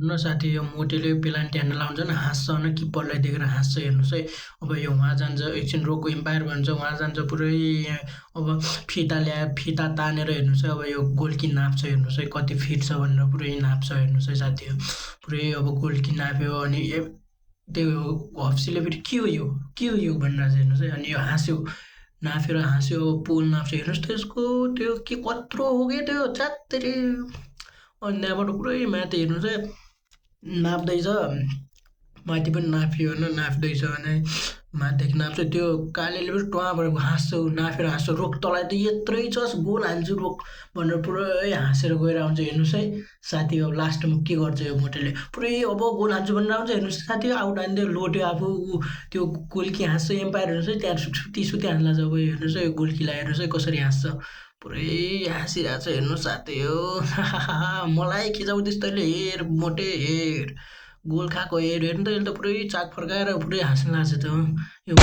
न साथी यो मोटेले पेलान्टी हान्न लाउँछ न हाँस्छ न किप्परलाई देखेर हाँस्छ हेर्नुहोस् है। अब यो वहाँ जान्छ एकछिन रोकको इम्पायर भन्छ वहाँ जान्छ पुरै यहाँ अब फिता तानेर हेर्नुहोस् है। अब यो गोल्की नाप्छ हेर्नुहोस् है कति फिट छ भनेर पुरै नाप्छ हेर्नुहोस् है साथी। पुरै अब गोल्की नाप्यो अनि त्यो हप्सीले फेरि के हो यो भनिरहेछ हेर्नुहोस् है। अनि यो हाँस्यो नापेर हाँस्यो पोल नाप्छ हेर्नुहोस् त्यसको त्यो के कत्रो हो क्या त्यो च्यात्तेरी। अनि त्यहाँबाट पुरै माथि हेर्नुहोस् है नाप्दैछ माथि पनि नापियो होइन नाप्दैछ भने माथिदेखि नाप्छ त्यो कालेले पनि टुवाबाट हाँस्छ नापेर हाँस्छ रोक तँलाई त यत्रै छस् गोल हान्छु रोक भनेर पुरै हाँसेर गएर आउँछ हेर्नुहोस् है साथी। अब लास्टमा के गर्छ यो मोटेले पुरै अब गोल हान्छु भनेर आउँछ हेर्नुहोस् साथी आउट हानिदियो लोट्यो आफू त्यो गोल्की हाँस्छ एम्पायर हेर्नुहोस् है त्यहाँ सुती हाँस्ला जब हेर्नुहोस् है गोल्कीलाई हेर्नुहोस् है कसरी हाँस्छ पुरै हाँसिरहेको छ हेर्नुहोस् साथी हो मलाई खिचाउँदैछ तैँले हेर मोटे हेर गोल खाएको हेर हेर्नु त यसले त पुरै चाक फर्काएर पुरै हाँस्न लाग्छ त यो